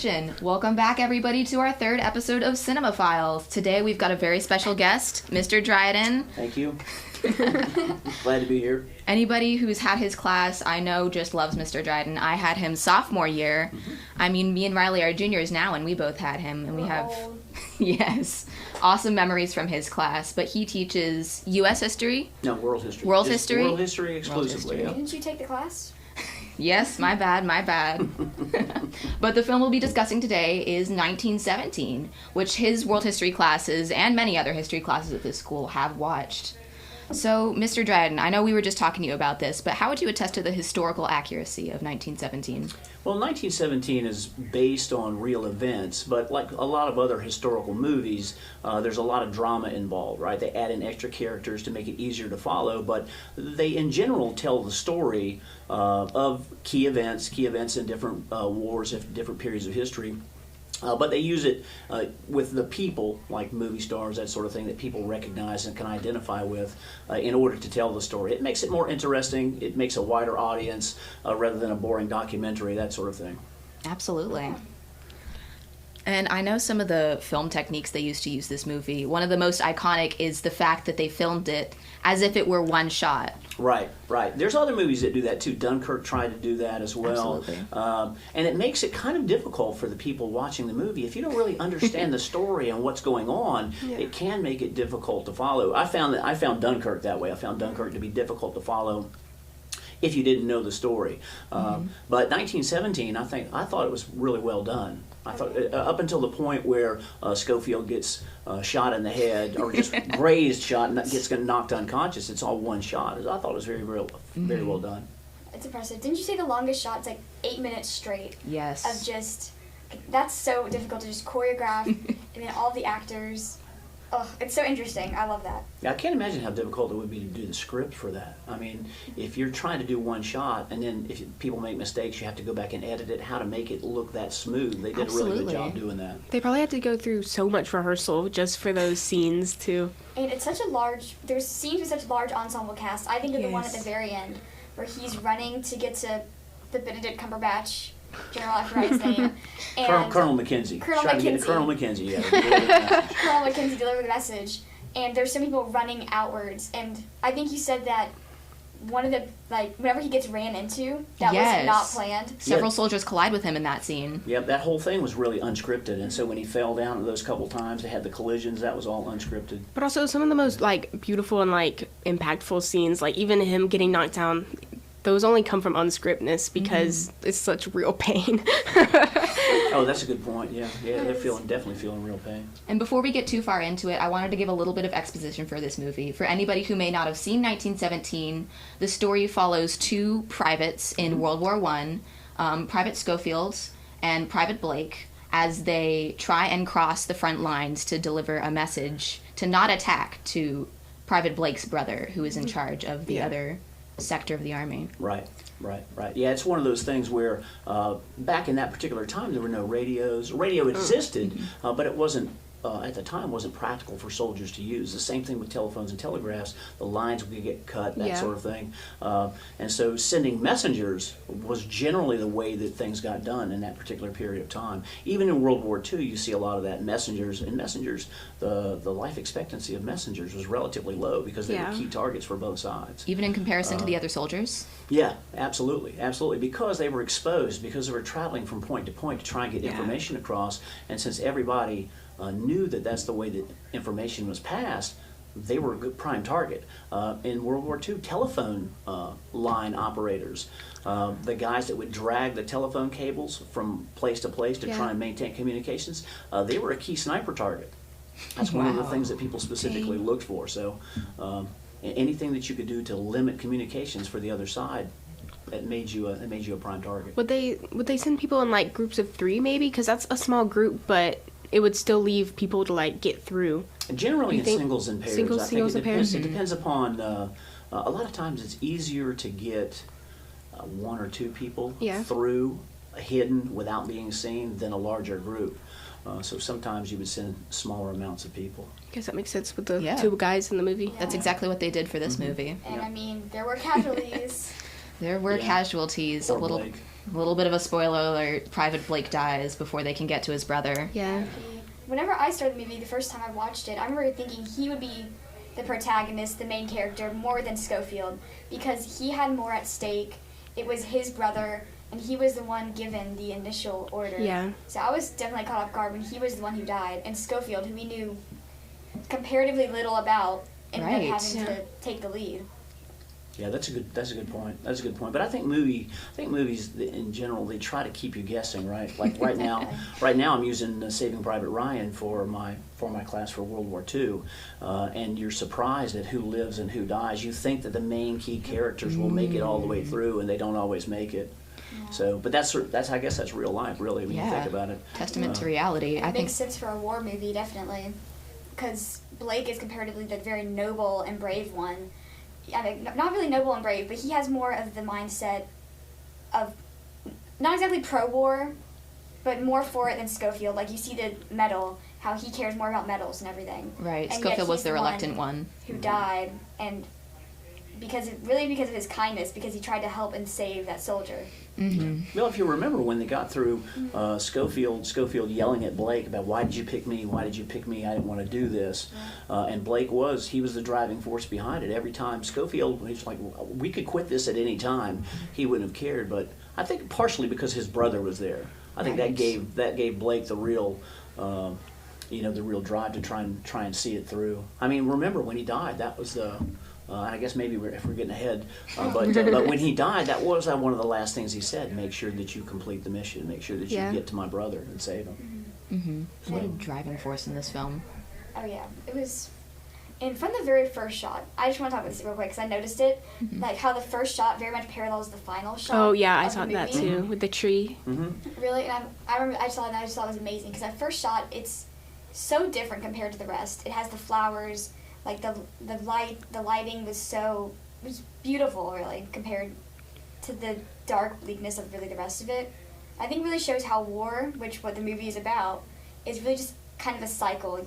Nation. Welcome back, everybody, to our third episode of Cinema Files. Today, we've got a very special guest, Mr. Dryden. Thank you. Glad to be here. Anybody who's had his class, I know, just loves Mr. Dryden. I had him sophomore year. Mm-hmm. I mean, me and Riley are juniors now, and we both had him. And we have, yes, awesome memories from his class. But he teaches U.S. history? No, world history. World history? World history exclusively, World history. yeah. Didn't you take the class? Yes, my bad. But the film we'll be discussing today is 1917, which his world history classes and many other history classes at this school have watched. So, Mr. Dryden, I know we were just talking to you about this, but how would you attest to the historical accuracy of 1917? Well, 1917 is based on real events, but like a lot of other historical movies, there's a lot of drama involved, right? They add in extra characters to make it easier to follow, but they, in general, tell the story of key events in different wars, different periods of history. But they use it with the people, like movie stars, that sort of thing, that people recognize and can identify with in order to tell the story. It makes it more interesting. It makes a wider audience rather than a boring documentary, that sort of thing. Absolutely. And I know some of the film techniques they used to use this movie. One of the most iconic is the fact that they filmed it as if it were one shot. Right. There's other movies that do that too. Dunkirk tried to do that as well. Absolutely. And it makes it kind of difficult for the people watching the movie. If you don't really understand the story and what's going on, it can make it difficult to follow. I found Dunkirk that way. I found Dunkirk to be difficult to follow if you didn't know the story. But 1917, I thought it was really well done. I thought up until the point where Schofield gets shot in the head, or just grazed shot and gets knocked unconscious. It's all one shot. I thought it was very well done. It's impressive. Didn't you say the longest shot's like 8 minutes straight? Yes. Of just, that's so difficult to just choreograph, and then all the actors. Oh, it's so interesting. I love that. Yeah, I can't imagine how difficult it would be to do the script for that. I mean, if you're trying to do one shot, and then if people make mistakes, you have to go back and edit it, how to make it look that smooth. They did a really good job doing that. They probably had to go through so much rehearsal just for those scenes, too. And it's such a large, there's scenes with such a large ensemble cast. I think of the one at the very end, where he's running to get to the Benedict Cumberbatch General, I forgot his name. And Colonel Mackenzie. Colonel Trying Mackenzie. to get to Colonel Mackenzie, yeah. Colonel Mackenzie delivered the message. And there's some people running outwards. And I think you said that one of the, like, whenever he gets ran into, that was not planned. Several soldiers collide with him in that scene. Yep, that whole thing was really unscripted. And so when he fell down those couple times, they had the collisions, that was all unscripted. But also some of the most, like, beautiful and, like, impactful scenes, like even him getting knocked down, those only come from unscriptness because it's such real pain. Oh, that's a good point. Yeah, they're definitely feeling real pain. And before we get too far into it, I wanted to give a little bit of exposition for this movie. For anybody who may not have seen 1917, the story follows two privates in World War I, Private Schofield and Private Blake, as they try and cross the front lines to deliver a message to not attack to Private Blake's brother, who is in charge of the other sector of the army. Right. Yeah, it's one of those things where back in that particular time there were no radios. Radio existed, but it wasn't, at the time, wasn't practical for soldiers to use. The same thing with telephones and telegraphs. The lines would get cut, that sort of thing. And so sending messengers was generally the way that things got done in that particular period of time. Even in World War II, you see a lot of that. Messengers, the life expectancy of messengers was relatively low because they were key targets for both sides. Even in comparison to the other soldiers? Yeah, absolutely. Because they were exposed, because they were traveling from point to point to try and get information across, and since everybody knew that that's the way that information was passed, they were a good prime target. In World War II, telephone line operators, the guys that would drag the telephone cables from place to place to try and maintain communications, they were a key sniper target. That's one of the things that people specifically looked for. So anything that you could do to limit communications for the other side, it made you a prime target. Would they send people in like groups of 3 maybe? Because that's a small group, but it would still leave people to like get through. Generally in singles and pairs. Singles and pairs. It depends upon, a lot of times it's easier to get 1 or 2 people through hidden without being seen than a larger group. So sometimes you would send smaller amounts of people. I guess that makes sense with the 2 guys in the movie. Yeah. That's exactly what they did for this movie. And I mean, there were casualties. There were casualties. Poor Blake. A little bit of a spoiler alert, Private Blake dies before they can get to his brother. Yeah. Whenever I started the movie, the first time I watched it, I remember thinking he would be the protagonist, the main character, more than Schofield, because he had more at stake. It was his brother, and he was the one given the initial order. Yeah. So I was definitely caught off guard when he was the one who died, and Schofield, who we knew comparatively little about, ended up having to take the lead. Yeah, that's a good point. That's a good point. But I think movies in general, they try to keep you guessing, right? Like right now I'm using Saving Private Ryan for my class for World War II, and you're surprised at who lives and who dies. You think that the main key characters will make it all the way through, and they don't always make it. So, but that's I guess that's real life, really, when you think about it. Testament to reality. It makes sense for a war movie, definitely, because Blake is comparatively the very noble and brave one. I mean, not really noble and brave, but he has more of the mindset of not exactly pro-war, but more for it than Schofield. Like, you see the medal, how he cares more about medals and everything. Right, and Schofield was the reluctant one. Who died, and because of his kindness, because he tried to help and save that soldier. Mm-hmm. Well, if you remember when they got through Schofield yelling at Blake about, why did you pick me? Why did you pick me? I didn't want to do this. And Blake was the driving force behind it. Every time Schofield, he's like, we could quit this at any time. He wouldn't have cared. But I think partially because his brother was there. I think that gave Blake the real, the real drive to try and see it through. I mean, remember when he died? That was the. I guess maybe if we're getting ahead, but when he died, that was one of the last things he said. Make sure that you complete the mission. Make sure that you get to my brother and save him. Mm-hmm. What a driving force in this film. Oh yeah, it was. And from the very first shot, I just want to talk about this real quick because I noticed it, like how the first shot very much parallels the final shot. Oh yeah, I saw that too with the tree. Mm-hmm. Really, and I remember I saw it and I just thought it was amazing because that first shot, it's so different compared to the rest. It has the flowers. Like the lighting was beautiful, really, compared to the dark bleakness of really the rest of it. I think really shows how war, what the movie is about, is really just kind of a cycle.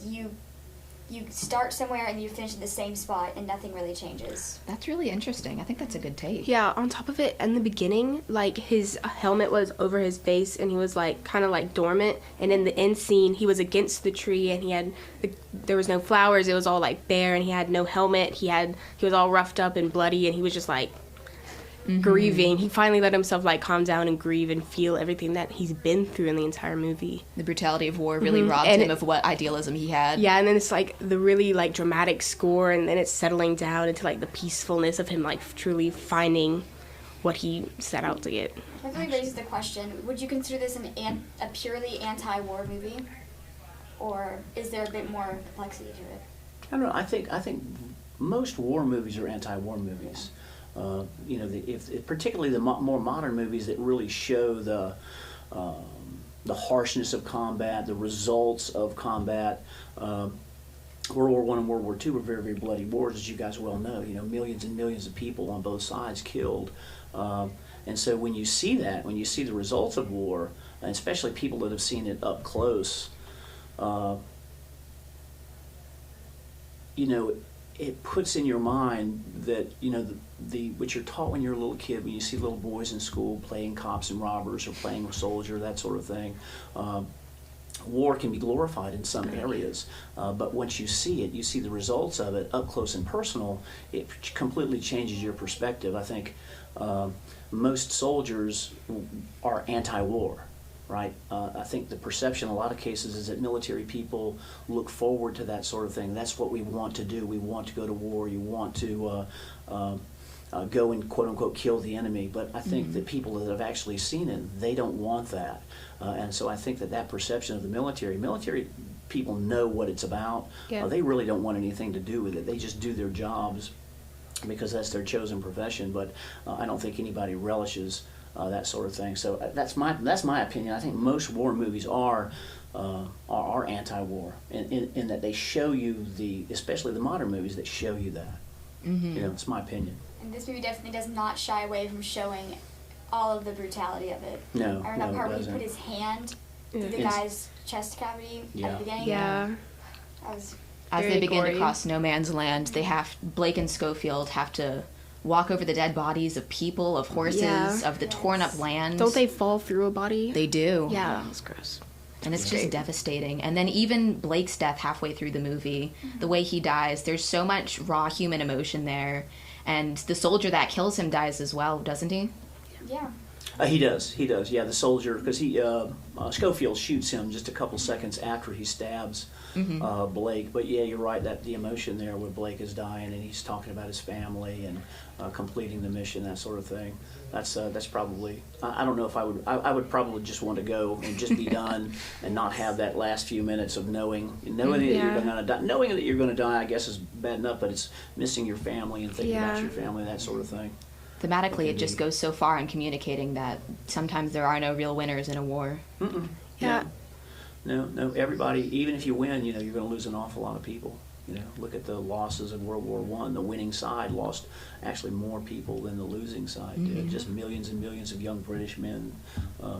You start somewhere and you finish at the same spot and nothing really changes. That's really interesting. I think that's a good take. Yeah, on top of it, in the beginning, like, his helmet was over his face and he was, like, kind of, like, dormant. And in the end scene, he was against the tree and there was no flowers. It was all, like, bare and he had no helmet. He was all roughed up and bloody and he was just, like, grieving. He finally let himself, like, calm down and grieve and feel everything that he's been through in the entire movie. The brutality of war really robbed him of what idealism he had. Yeah, and then it's, like, the really, like, dramatic score, and then it's settling down into, like, the peacefulness of him, like, truly finding what he set out to get. That really raises the question, would you consider this a purely anti-war movie? Or is there a bit more complexity to it? I don't know. I think most war movies are anti-war movies. If particularly the more modern movies that really show the harshness of combat, the results of combat. World War I and World War II were very, very bloody wars, as you guys well know. Millions and millions of people on both sides killed. And so when you see that, when you see the results of war, and especially people that have seen it up close, it puts in your mind that, what you're taught when you're a little kid, when you see little boys in school playing cops and robbers or playing soldier, that sort of thing. War can be glorified in some areas, but once you see it, you see the results of it up close and personal, it completely changes your perspective. I think most soldiers are anti-war. Right? I think the perception in a lot of cases is that military people look forward to that sort of thing. That's what we want to do. We want to go to war. You want to go and quote-unquote kill the enemy. But I think that people that have actually seen it, they don't want that. And so I think that perception of the military people know what it's about. Yeah. They really don't want anything to do with it. They just do their jobs because that's their chosen profession. But I don't think anybody relishes that sort of thing. So that's my opinion. I think most war movies are anti-war in that they show you especially the modern movies that show you that. It's my opinion. And this movie definitely does not shy away from showing all of the brutality of it. No, I remember that part it where he doesn't. put his hand through the guy's chest cavity at the beginning. Yeah. That was As very they begin gory. to cross no man's land, Blake and Schofield have to walk over the dead bodies of people, of horses, of the torn up land. Don't they fall through a body? They do. Yeah, that's gross. And it's just devastating. And then even Blake's death halfway through the movie, the way he dies, there's so much raw human emotion there. And the soldier that kills him dies as well, doesn't he? Yeah. He does. Yeah, the soldier, because Schofield shoots him just a couple seconds after he stabs Blake. But yeah, you're right, that the emotion there where Blake is dying and he's talking about his family and completing the mission, that sort of thing. That's probably, I don't know if I would probably just want to go and just be done and not have that last few minutes of knowing that you're going to die. Knowing that you're going to die, I guess, is bad enough, but it's missing your family and thinking about your family, that sort of thing. Thematically, it just goes so far in communicating that sometimes there are no real winners in a war. Yeah. No, everybody, even if you win, you're going to lose an awful lot of people. Look at the losses of World War I. The winning side lost actually more people than the losing side did. Just millions and millions of young British men,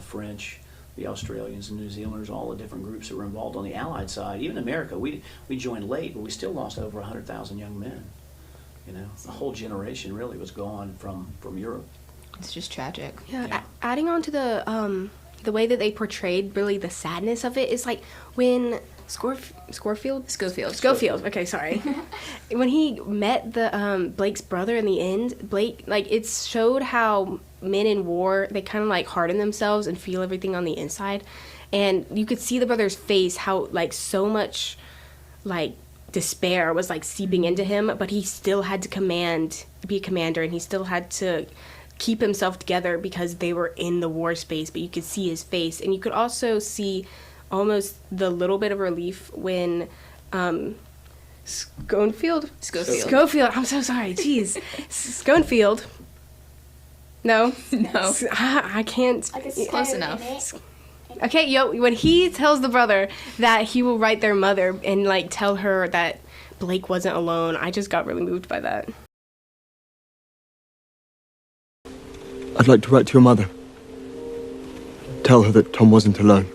French, the Australians and New Zealanders, all the different groups that were involved on the Allied side. Even America, we joined late, but we still lost over 100,000 young men. A whole generation really was gone from Europe. It's just tragic. Yeah. Adding on to the way that they portrayed really the sadness of it is like when Schofield. Okay, sorry. When he met the Blake's brother in the end, Blake, like, it showed how men in war, they kind of like harden themselves and feel everything on the inside, and you could see the brother's face, how like so much like despair was like seeping into him, but he still had to be a commander, and he still had to keep himself together because they were in the war space, but you could see his face. And you could also see almost the little bit of relief when Schofield, I'm so sorry, jeez. Schofield. No. I can't. Close enough. Okay, when he tells the brother that he will write their mother and like tell her that Blake wasn't alone, I just got really moved by that. I'd like to write to your mother. Tell her that Tom wasn't alone.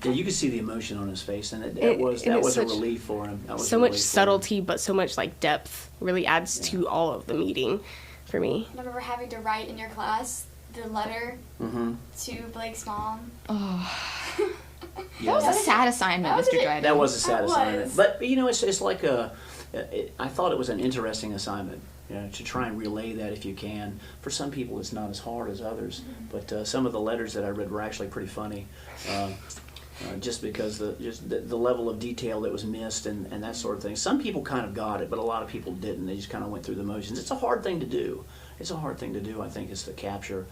Yeah, you could see the emotion on his face, and that was a relief for him. So much subtlety, but so much like depth really adds to all of the meeting for me. I remember having to write in your class the letter to Blake's mom. Oh. That was a sad assignment, Mr. Dryden. That was a sad assignment. But, it's like I thought it was an interesting assignment, to try and relay that if you can. For some people, it's not as hard as others. But some of the letters that I read were actually pretty funny. Just because the level of detail that was missed and that sort of thing. Some people kind of got it, but a lot of people didn't. They just kind of went through the motions. It's a hard thing to do. I think, is to capture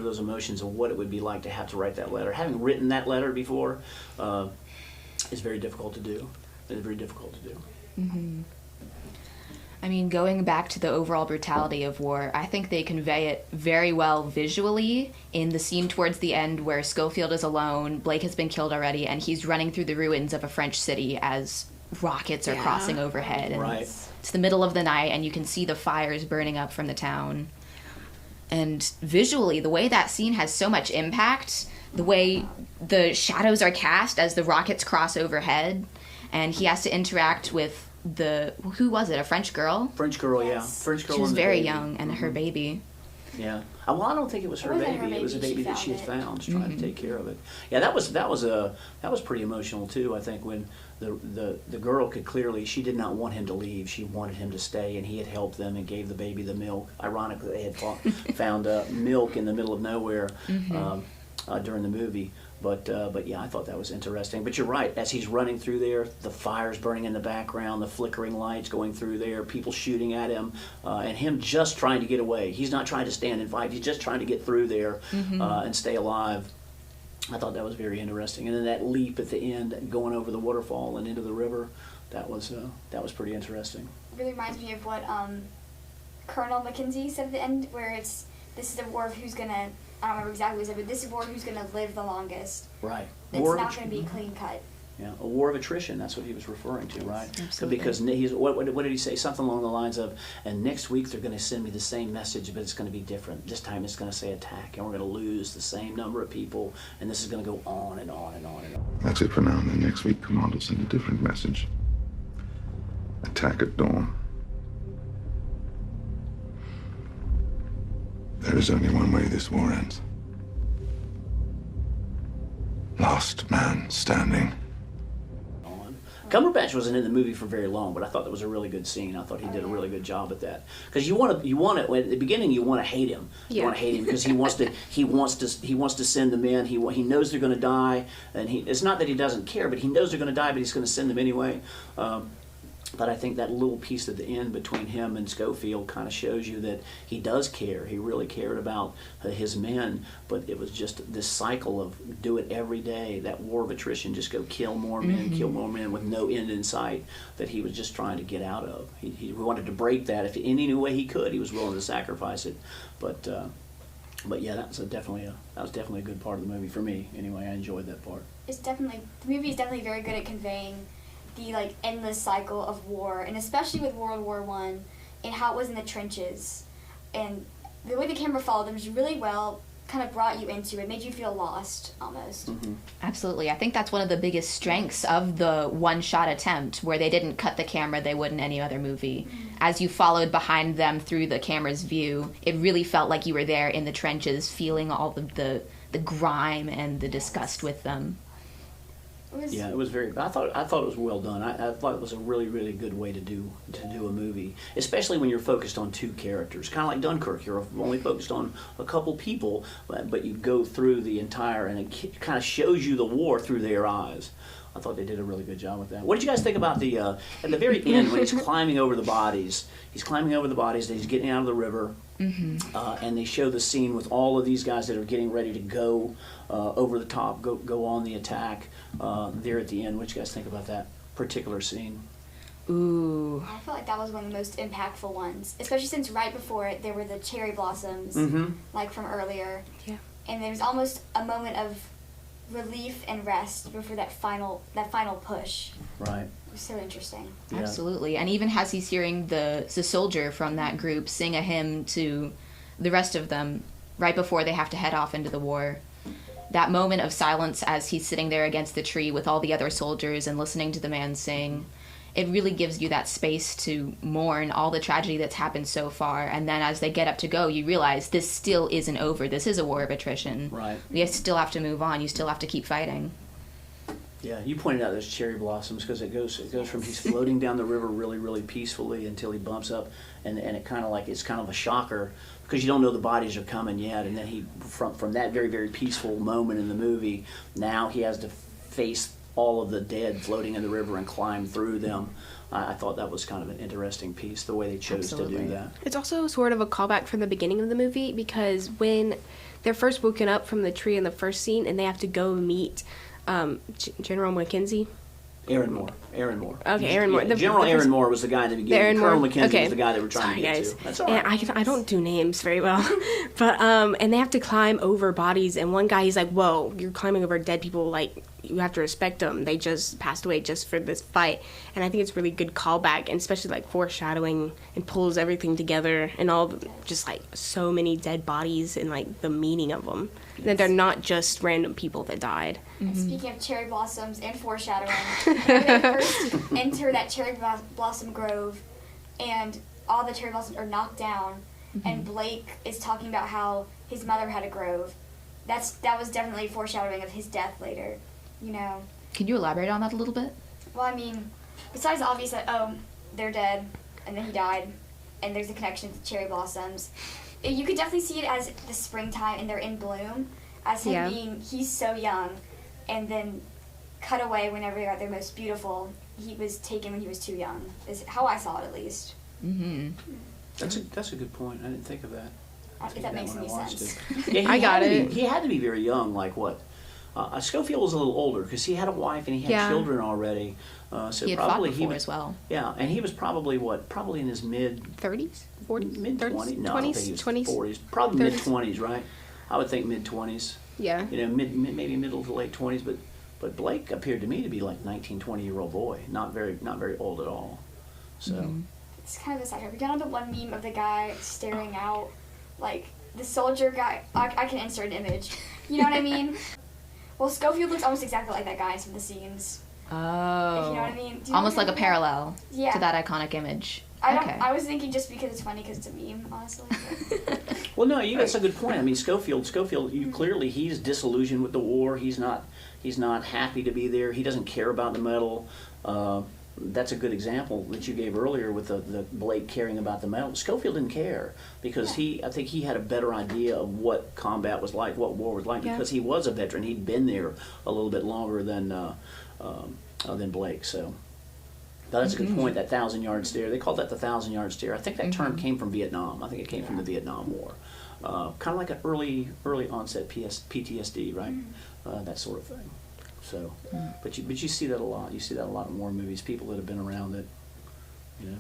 those emotions of what it would be like to have to write that letter. Having written that letter before is very difficult to do. I mean, going back to the overall brutality of war, I think they convey it very well visually in the scene towards the end where Schofield is alone, Blake has been killed already, and he's running through the ruins of a French city as rockets are crossing overhead. And right. It's the middle of the night, and you can see the fires burning up from the town. And visually, the way that scene has so much impact, the way the shadows are cast as the rockets cross overhead, and he has to interact with who was it, a French girl? French girl, yeah. French girl. She was very young, and her baby. Yeah. Well, I don't think it was her baby. It was a baby that she had found. She's trying to take care of it. Yeah, that was pretty emotional too. I think when the girl could clearly, she did not want him to leave. She wanted him to stay, and he had helped them and gave the baby the milk. Ironically, they had found milk in the middle of nowhere during the movie. But yeah, I thought that was interesting. But you're right. As he's running through there, the fire's burning in the background, the flickering lights going through there, people shooting at him, and him just trying to get away. He's not trying to stand and fight. He's just trying to get through there and stay alive. I thought that was very interesting. And then that leap at the end, going over the waterfall and into the river, that was pretty interesting. It really reminds me of what Colonel Mackenzie said at the end, where this is a war of who's gonna. I don't remember exactly what he said, but this is war who's going to live the longest. Right. It's not going to be clean cut. Yeah, a war of attrition. That's what he was referring to, right? Absolutely. Because what did he say? Something along the lines of, and next week they're going to send me the same message, but it's going to be different. This time it's going to say attack, and we're going to lose the same number of people, and this is going to go on and on and on and on. That's it for now, and then next week Command will send a different message. Attack. attack at dawn. There is only one way this war ends. Last man standing. Cumberbatch wasn't in the movie for very long, but I thought that was a really good scene. I thought he did a really good job at that. Because you want to at the beginning you want to hate him. You want to hate him because he wants to send them in. He knows they're going to die, and it's not that he doesn't care, but he knows they're going to die, but he's going to send them anyway. But I think that little piece at the end between him and Schofield kind of shows you that he does care. He really cared about his men, but it was just this cycle of do it every day, that war of attrition, just go kill more men, kill more men with no end in sight, that he was just trying to get out of. He wanted to break that. If in any way he could, he was willing to sacrifice it. But yeah, that was definitely a good part of the movie for me. Anyway, I enjoyed that part. The movie is definitely very good at conveying the endless cycle of war, and especially with World War I and how it was in the trenches, and the way the camera followed them was really well, kind of brought you into it, made you feel lost almost. Mm-hmm. Absolutely. I think that's one of the biggest strengths of the one-shot attempt, where they didn't cut the camera they would in any other movie. As you followed behind them through the camera's view, it really felt like you were there in the trenches, feeling all the grime and the disgust with them. It was very. I thought it was well done. I thought it was a really, really good way to do a movie, especially when you're focused on two characters. Kind of like Dunkirk, you're only focused on a couple people, but you go through the entire, and it kind of shows you the war through their eyes. I thought they did a really good job with that. What did you guys think about the at the very end when he's climbing over the bodies? He's climbing over the bodies. And he's getting out of the river, and they show the scene with all of these guys that are getting ready to go over the top, go on the attack. There at the end, what do you guys think about that particular scene? Ooh. I felt like that was one of the most impactful ones, especially since right before it there were the cherry blossoms, like from earlier. Yeah. And there was almost a moment of relief and rest before that final push. Right. It was so interesting. Yeah. Absolutely. And even as he's hearing the soldier from that group sing a hymn to the rest of them right before they have to head off into the war, that moment of silence as he's sitting there against the tree with all the other soldiers and listening to the man sing, it really gives you that space to mourn all the tragedy that's happened so far. And then as they get up to go, you realize this still isn't over. This is a war of attrition. Right. You still have to move on. You still have to keep fighting. Yeah, you pointed out those cherry blossoms because it goes from he's floating down the river really, really peacefully until he bumps up, and it kind of it's kind of a shocker because you don't know the bodies are coming yet, and then he from that very, very peaceful moment in the movie, now he has to face all of the dead floating in the river and climb through them. I thought that was kind of an interesting piece, the way they chose to do that. It's also sort of a callback from the beginning of the movie, because when they're first woken up from the tree in the first scene and they have to go meet General Mackenzie. Aaron Moore. Okay, Aaron Moore. Yeah, General Aaron Moore was the guy in the beginning. Colonel Mackenzie was the guy they were trying to get to. That's all right. And I don't do names very well. But and they have to climb over bodies, and one guy, he's like, whoa, you're climbing over dead people, like, you have to respect them. They just passed away just for this fight. And I think it's really good callback, and especially like foreshadowing, and pulls everything together, and all just like so many dead bodies and like the meaning of them. That they're not just random people that died. And speaking of cherry blossoms and foreshadowing, when they first enter that cherry blossom grove, and all the cherry blossoms are knocked down, and Blake is talking about how his mother had a grove. That was definitely foreshadowing of his death later, you know. Can you elaborate on that a little bit? Well, I mean, besides the obvious that, they're dead, and then he died, and there's a connection to cherry blossoms, you could definitely see it as the springtime and they're in bloom, as him he's so young, and then cut away whenever they're at their most beautiful. He was taken when he was too young, is how I saw it at least. That's a good point. I didn't think of that. If that makes any sense. Yeah, I got it. He had to be very young, like what? Schofield was a little older because he had a wife and he had children already. So he had probably fought before as well. Yeah, and he was probably probably in his mid 30s? 40s? mid 20s. No, 20s, I don't think he was 20s, 40s. Probably 30s. mid 20s, right? I would think mid 20s. Yeah. You know, maybe middle to late 20s, but Blake appeared to me to be like 19, 20-year-old boy, not very old at all. So It's kind of a side track. We got on the one meme of the guy staring out, like the soldier guy. I can insert an image. You know what I mean? Well, Schofield looks almost exactly like that guy in some of the scenes. Oh. If you know what I mean. Do you Almost know like a what I mean? parallel Yeah. to that iconic image. Okay. I was thinking just because it's funny because it's a meme, honestly. Well, no, that's a good point. I mean, Schofield, you clearly he's disillusioned with the war. He's not happy to be there. He doesn't care about the medal. That's a good example that you gave earlier with the Blake caring about the medal. Schofield didn't care because I think he had a better idea of what combat was like, what war was like, because he was a veteran. He'd been there a little bit longer than Blake. So. That's a good point, that 1,000-yard stare. They called that the 1,000-yard stare. I think that term came from Vietnam. I think it came from the Vietnam War. Kind of like an early onset PTSD, right? That sort of thing. So, but you see that a lot. You see that a lot in war movies, people that have been around that, you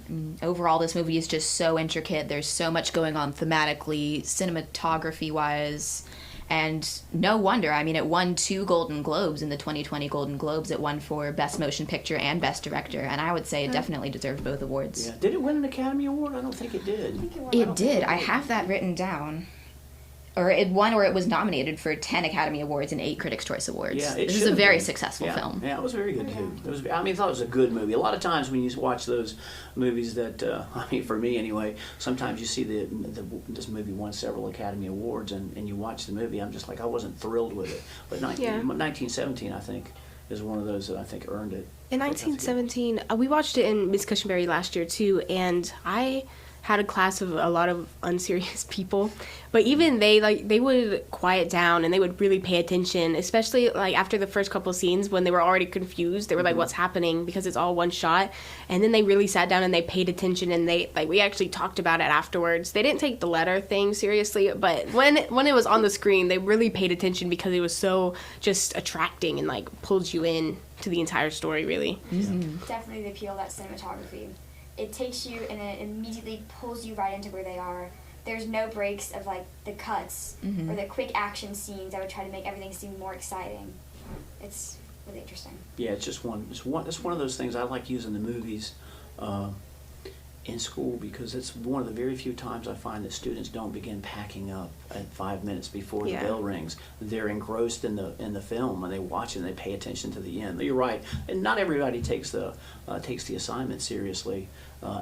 know. Overall, this movie is just so intricate. There's so much going on thematically, cinematography-wise. And no wonder, I mean, it won 2 Golden Globes in the 2020 Golden Globes. It won for Best Motion Picture and Best Director, and I would say it definitely deserved both awards. Yeah. Did it win an Academy Award? I don't think it did. It did. I have that written down. Or it won, or it was nominated for 10 Academy Awards and 8 Critics' Choice Awards. Yeah, this is a very successful film. Yeah, it was very good too. I thought it was a good movie. A lot of times when you watch those movies that, for me anyway, sometimes you see this movie won several Academy Awards, and you watch the movie, I'm just like, I wasn't thrilled with it. But 1917, I think, is one of those that I think earned it. In 1917, we watched it in Miss Cushenberry last year too, and I had a class of a lot of unserious people, but even they would quiet down and they would really pay attention, especially like after the first couple scenes when they were already confused. They were like, what's happening, because it's all one shot. And then they really sat down and they paid attention, and we actually talked about it afterwards. They didn't take the letter thing seriously, but when it was on the screen, they really paid attention because it was so just attracting and like pulled you in to the entire story, really. Definitely the appeal of that cinematography. It takes you and it immediately pulls you right into where they are. There's no breaks of like the cuts or the quick action scenes that would try to make everything seem more exciting. It's really interesting. Yeah, it's one of those things I like using the movies in school, because it's one of the very few times I find that students don't begin packing up at 5 minutes before the bell rings. They're engrossed in the film, and they watch it and they pay attention to the end. You're right, and not everybody takes the assignment seriously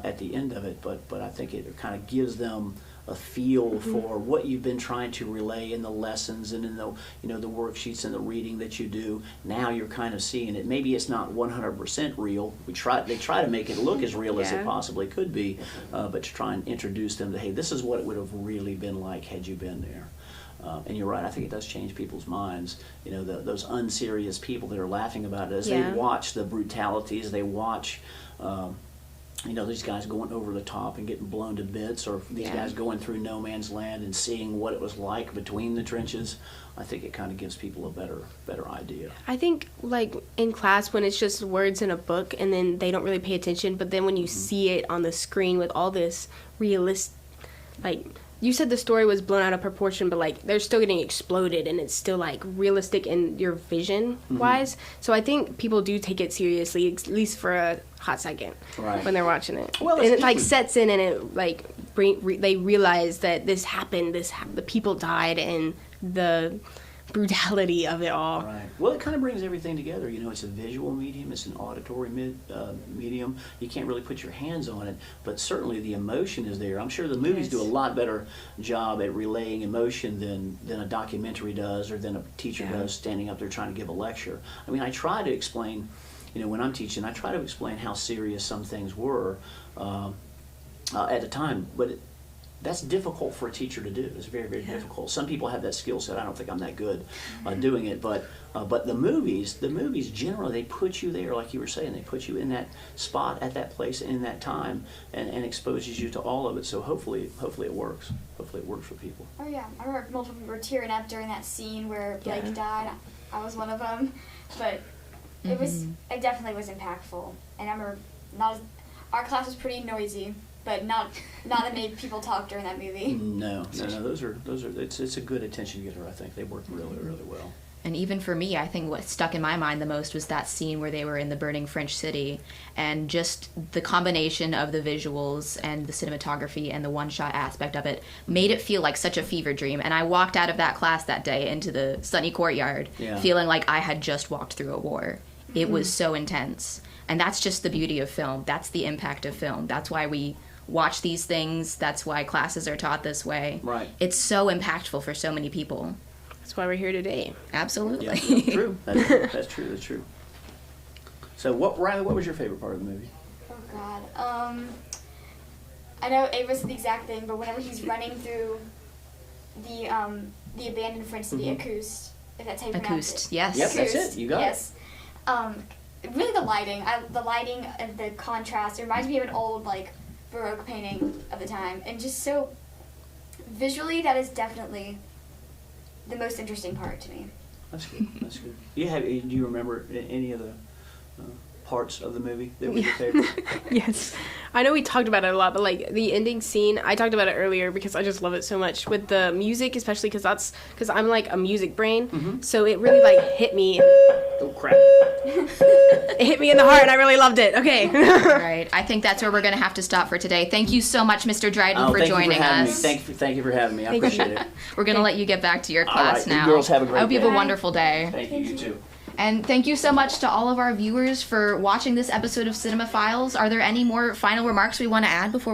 at the end of it, but I think it kind of gives them a feel for what you've been trying to relay in the lessons and in the the worksheets and the reading that you do. Now you're kind of seeing it. Maybe it's not 100% real. They try to make it look as real as it possibly could be, but to try and introduce them to, hey, this is what it would have really been like had you been there. And you're right, I think it does change people's minds. Those unserious people that are laughing about it as they watch the brutalities, they watch these guys going over the top and getting blown to bits, or these guys going through no man's land and seeing what it was like between the trenches. I think it kind of gives people a better idea. I think, like, in class when it's just words in a book and then they don't really pay attention, but then when you see it on the screen with all this like, you said the story was blown out of proportion, but like they're still getting exploded and it's still like realistic in your vision wise. So I think people do take it seriously, at least for a hot second when they're watching it. Well, and it like sets in, and it like they realize that this happened, the people died, and the brutality of it all. Right. Well, it kind of brings everything together. It's a visual medium. It's an auditory medium. You can't really put your hands on it, but certainly the emotion is there. I'm sure the movies do a lot better job at relaying emotion than a documentary does, or than a teacher does standing up there trying to give a lecture. I mean, I try to explain, when I'm teaching, I try to explain how serious some things were at the time, but that's difficult for a teacher to do. It's very, very difficult. Some people have that skill set. I don't think I'm that good doing it, but the movies generally, they put you there, like you were saying. They put you in that spot at that place in that time, and exposes you to all of it. So hopefully it works. Hopefully it works for people. Oh yeah, I remember multiple people were tearing up during that scene where Blake died. I was one of them, but it definitely was impactful. And I remember our class was pretty noisy, but not that many people talk during that movie. No. Those are. It's a good attention getter. I think they work really, really well. And even for me, I think what stuck in my mind the most was that scene where they were in the burning French city, and just the combination of the visuals and the cinematography and the one-shot aspect of it made it feel like such a fever dream. And I walked out of that class that day into the sunny courtyard feeling like I had just walked through a war. It was so intense. And that's just the beauty of film. That's the impact of film. That's why we watch these things. That's why classes are taught this way. Right. It's so impactful for so many people. That's why we're here today. Absolutely. Yeah, true. That's true. So, Riley, what was your favorite part of the movie? Oh God. I know Ava said the exact thing, but whenever he's running through the abandoned French city, Acoust, if that's how you pronounce Acoust, it. yes. Yep, that's it. You got yes. Really, the lighting. The lighting and the contrast. It reminds me of an old Baroque painting of the time, and just so visually, that is definitely the most interesting part to me. That's good. Do you remember any of the parts of the movie that were your favorite? Yes. I know we talked about it a lot, but the ending scene, I talked about it earlier because I just love it so much. With the music, especially because I'm a music brain, so it really hit me. Oh crap! It hit me in the heart, and I really loved it. Okay. All right. I think that's where we're going to have to stop for today. Thank you so much, Mr. Dryden, for joining us. Thank you for having me. I appreciate it. We're going to let you get back to your class right, now. you girls have a great I hope you have day. a wonderful day. Thank you. You too. And thank you so much to all of our viewers for watching this episode of Cinema Files. Are there any more final remarks we want to add before we